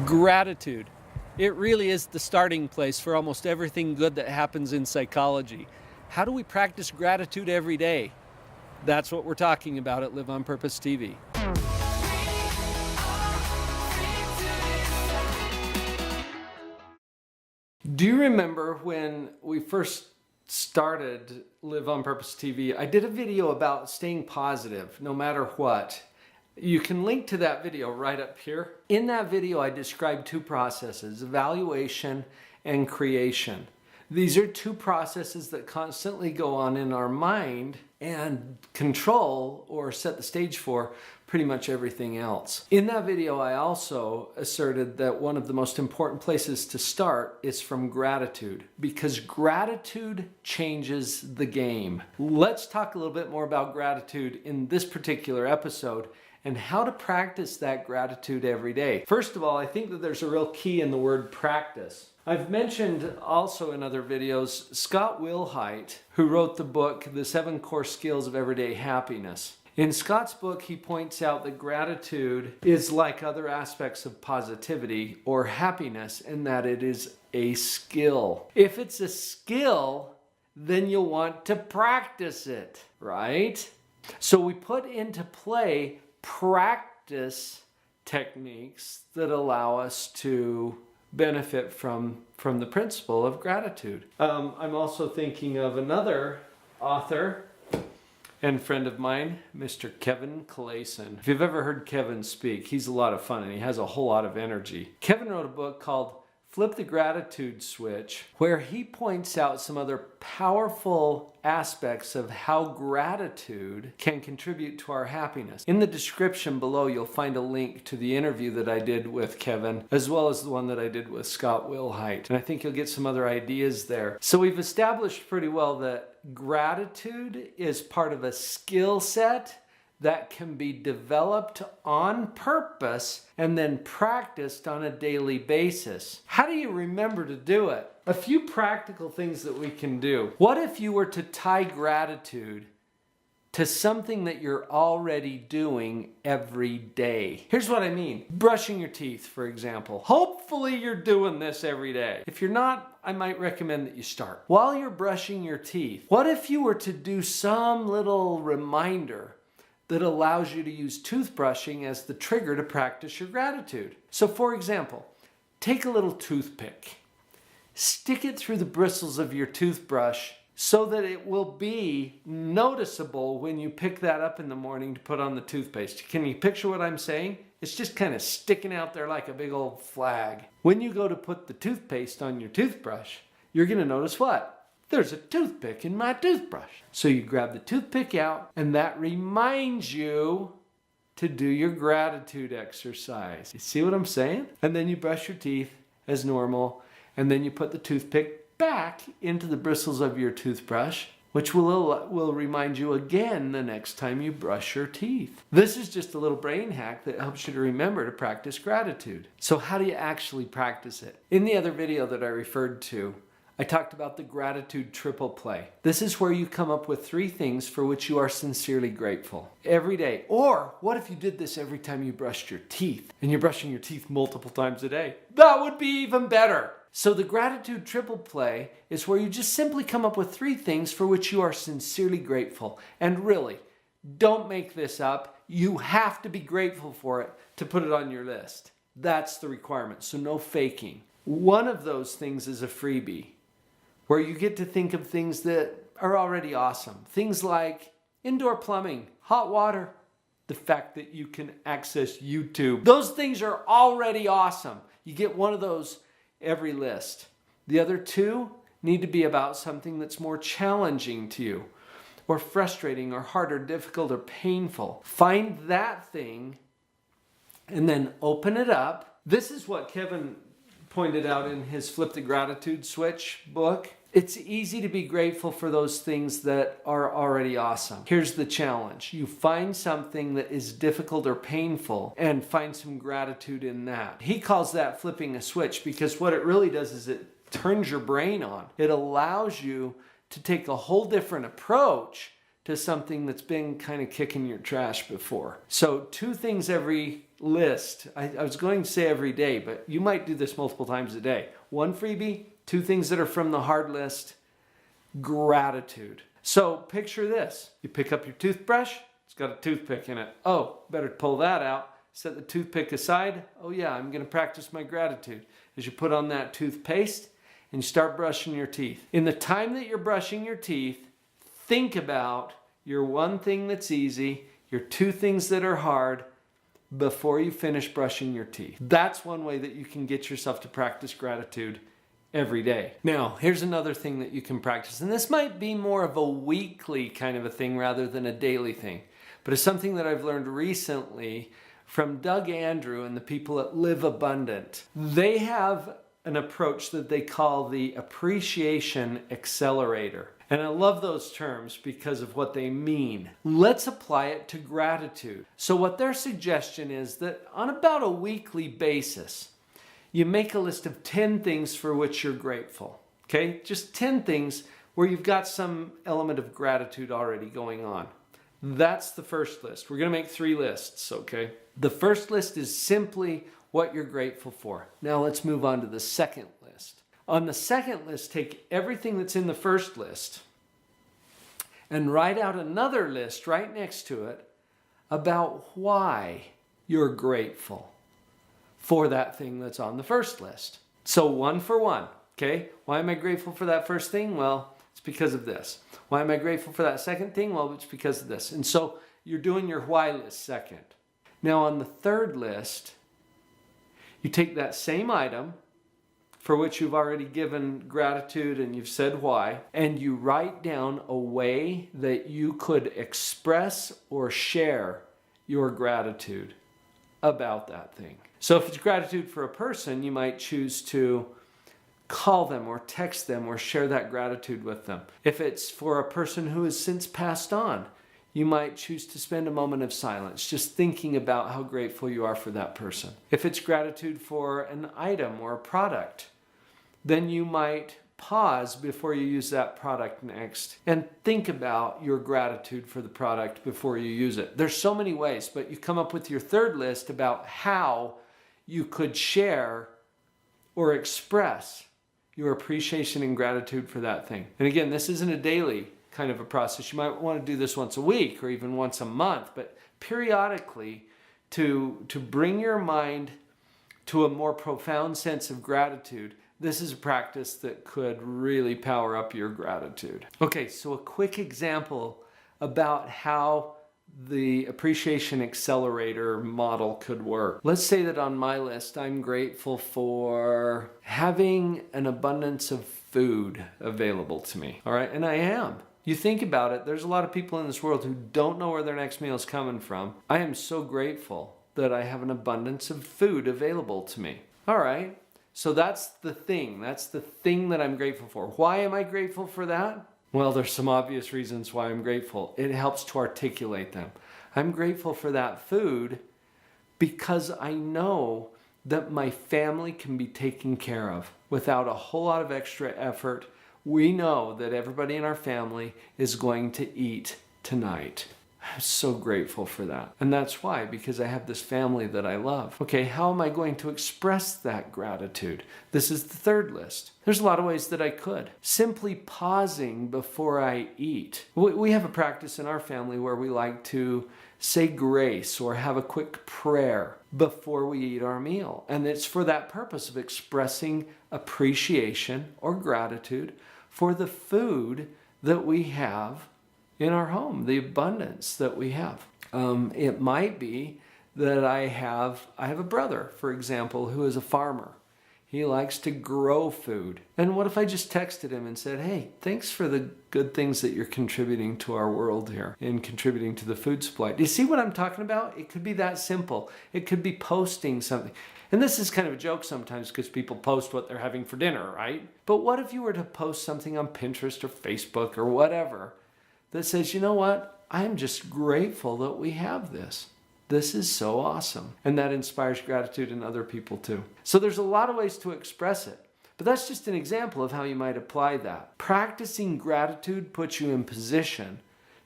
Gratitude. It really is the starting place for almost everything good that happens in psychology. How do we practice gratitude every day? That's what we're talking about at Live on Purpose TV. Do you remember when we first started Live on Purpose TV? I did a video about staying positive no matter what. You can link to that video right up here. In that video, I described two processes, evaluation and creation. These are two processes that constantly go on in our mind and control or set the stage for pretty much everything else. In that video, I also asserted that one of the most important places to start is from gratitude, because gratitude changes the game. Let's talk a little bit more about gratitude in this particular episode and how to practice that gratitude every day. First of all, I think that there's a real key in the word practice. I've mentioned also in other videos Scott Wilhite, who wrote the book, The 7 Core Skills of Everyday Happiness. In Scott's book, he points out that gratitude is like other aspects of positivity or happiness in that it is a skill. If it's a skill, then you'll want to practice it, right? So we put into play practice techniques that allow us to benefit from the principle of gratitude. I'm also thinking of another author and friend of mine, Mr. Kevin Clayson. If you've ever heard Kevin speak, he's a lot of fun and he has a whole lot of energy. Kevin wrote a book called Flip the Gratitude Switch, where he points out some other powerful aspects of how gratitude can contribute to our happiness. In the description below, you'll find a link to the interview that I did with Kevin, as well as the one that I did with Scott Wilhite. And I think you'll get some other ideas there. So we've established pretty well that gratitude is part of a skill set that can be developed on purpose and then practiced on a daily basis. How do you remember to do it? A few practical things that we can do. What if you were to tie gratitude to something that you're already doing every day? Here's what I mean. Brushing your teeth, for example. Hopefully you're doing this every day. If you're not, I might recommend that you start. While you're brushing your teeth, what if you were to do some little reminder that allows you to use toothbrushing as the trigger to practice your gratitude? So for example, take a little toothpick, stick it through the bristles of your toothbrush so that it will be noticeable when you pick that up in the morning to put on the toothpaste. Can you picture what I'm saying? It's just kind of sticking out there like a big old flag. When you go to put the toothpaste on your toothbrush, you're going to notice what? There's a toothpick in my toothbrush. So you grab the toothpick out, and that reminds you to do your gratitude exercise. You see what I'm saying? And then you brush your teeth as normal, and then you put the toothpick back into the bristles of your toothbrush, which will remind you again the next time you brush your teeth. This is just a little brain hack that helps you to remember to practice gratitude. So how do you actually practice it? In the other video that I referred to, I talked about the gratitude triple play. This is where you come up with 3 things for which you are sincerely grateful every day. Or what if you did this every time you brushed your teeth and you're brushing your teeth multiple times a day? That would be even better. So the gratitude triple play is where you just simply come up with 3 things for which you are sincerely grateful. And really, don't make this up. You have to be grateful for it to put it on your list. That's the requirement, so no faking. One of those things is a freebie, where you get to think of things that are already awesome. Things like indoor plumbing, hot water, the fact that you can access YouTube. Those things are already awesome. You get one of those every list. The other 2 need to be about something that's more challenging to you, or frustrating, or hard, or difficult, or painful. Find that thing and then open it up. This is what Kevin pointed out in his Flip the Gratitude Switch book. It's easy to be grateful for those things that are already awesome. Here's the challenge. You find something that is difficult or painful and find some gratitude in that. He calls that flipping a switch, because what it really does is it turns your brain on. It allows you to take a whole different approach to something that's been kind of kicking your trash before. So 2 things every list. I was going to say every day, but you might do this multiple times a day. 1 freebie, 2 things that are from the hard list, gratitude. So picture this. You pick up your toothbrush, it's got a toothpick in it. Oh, better pull that out. Set the toothpick aside. Oh yeah, I'm going to practice my gratitude. As you put on that toothpaste and you start brushing your teeth. In the time that you're brushing your teeth, think about your 1 thing that's easy, your 2 things that are hard, before you finish brushing your teeth. That's one way that you can get yourself to practice gratitude every day. Now, here's another thing that you can practice, and this might be more of a weekly kind of a thing rather than a daily thing, but it's something that I've learned recently from Doug Andrew and the people at Live Abundant. They have an approach that they call the Appreciation Accelerator. And I love those terms because of what they mean. Let's apply it to gratitude. So what their suggestion is that on about a weekly basis, you make a list of 10 things for which you're grateful. Okay? Just 10 things where you've got some element of gratitude already going on. That's the first list. We're going to make 3 lists, okay? The first list is simply what you're grateful for. Now let's move on to the second list. On the second list, take everything that's in the first list and write out another list right next to it about why you're grateful for that thing that's on the first list. So 1 for 1, okay? Why am I grateful for that first thing? Well, it's because of this. Why am I grateful for that second thing? Well, it's because of this. And so you're doing your why list second. Now on the third list, you take that same item for which you've already given gratitude and you've said why, and you write down a way that you could express or share your gratitude about that thing. So if it's gratitude for a person, you might choose to call them or text them or share that gratitude with them. If it's for a person who has since passed on, you might choose to spend a moment of silence just thinking about how grateful you are for that person. If it's gratitude for an item or a product, then you might pause before you use that product next and think about your gratitude for the product before you use it. There's so many ways, but you come up with your third list about how you could share or express your appreciation and gratitude for that thing. And again, this isn't a daily kind of a process. You might want to do this once a week or even once a month, but periodically to bring your mind to a more profound sense of gratitude. This is a practice that could really power up your gratitude. Okay, so a quick example about how the Appreciation Accelerator model could work. Let's say that on my list, I'm grateful for having an abundance of food available to me. All right, and I am. You think about it, there's a lot of people in this world who don't know where their next meal is coming from. I am so grateful that I have an abundance of food available to me. All right. So that's the thing that I'm grateful for. Why am I grateful for that? Well, there's some obvious reasons why I'm grateful. It helps to articulate them. I'm grateful for that food because I know that my family can be taken care of without a whole lot of extra effort. We know that everybody in our family is going to eat tonight. I'm so grateful for that. And that's why, because I have this family that I love. Okay, how am I going to express that gratitude? This is the third list. There's a lot of ways that I could. Simply pausing before I eat. We have a practice in our family where we like to say grace or have a quick prayer before we eat our meal. And it's for that purpose of expressing appreciation or gratitude for the food that we have in our home, the abundance that we have. It might be that I have a brother, for example, who is a farmer. He likes to grow food. And what if I just texted him and said, hey, thanks for the good things that you're contributing to our world here and contributing to the food supply. Do you see what I'm talking about? It could be that simple. It could be posting something. And this is kind of a joke sometimes because people post what they're having for dinner, right? But what if you were to post something on Pinterest or Facebook or whatever that says, you know what? I'm just grateful that we have this. This is so awesome. And that inspires gratitude in other people too. So there's a lot of ways to express it. But that's just an example of how you might apply that. Practicing gratitude puts you in position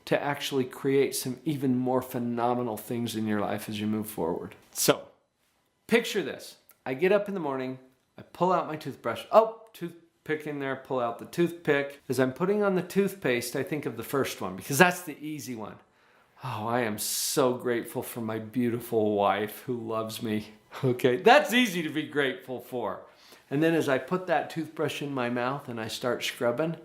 to actually create some even more phenomenal things in your life as you move forward. So picture this. I get up in the morning, I pull out my toothbrush. Oh, toothpick in there, pull out the toothpick. As I'm putting on the toothpaste, I think of the first one because that's the easy one. Oh, I am so grateful for my beautiful wife who loves me. Okay, that's easy to be grateful for. And then as I put that toothbrush in my mouth and I start scrubbing,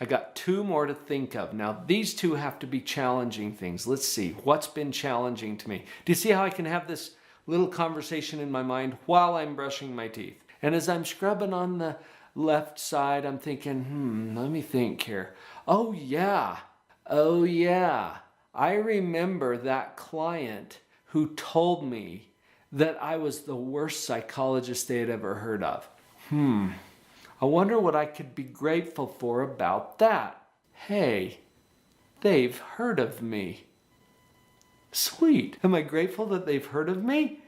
I got 2 more to think of. Now, these 2 have to be challenging things. Let's see, what's been challenging to me? Do you see how I can have this little conversation in my mind while I'm brushing my teeth? And as I'm scrubbing on the left side, I'm thinking, let me think here. Oh yeah, I remember that client who told me that I was the worst psychologist they had ever heard of. I wonder what I could be grateful for about that. Hey, they've heard of me. Sweet. Am I grateful that they've heard of me?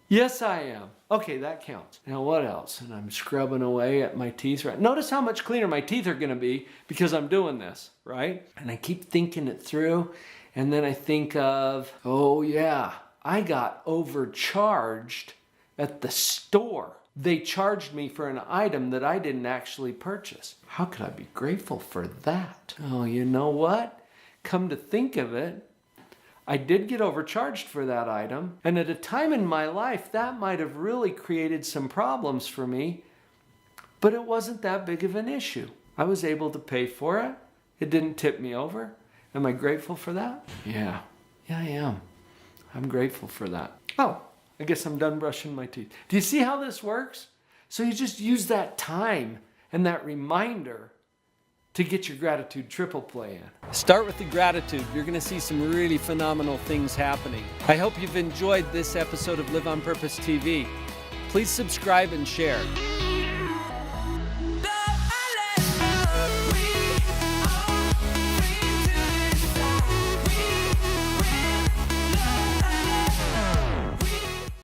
Yes, I am. Okay, that counts. Now what else? And I'm scrubbing away at my teeth. Right? Notice how much cleaner my teeth are going to be because I'm doing this, right? And I keep thinking it through. And then I think of, oh yeah, I got overcharged at the store. They charged me for an item that I didn't actually purchase. How could I be grateful for that? Oh, you know what? Come to think of it, I did get overcharged for that item. And at a time in my life, that might have really created some problems for me, but it wasn't that big of an issue. I was able to pay for it. It didn't tip me over. Am I grateful for that? Yeah, I am. I'm grateful for that. Oh, I guess I'm done brushing my teeth. Do you see how this works? So you just use that time and that reminder to get your gratitude triple play in. Start with the gratitude. You're going to see some really phenomenal things happening. I hope you've enjoyed this episode of Live on Purpose TV. Please subscribe and share.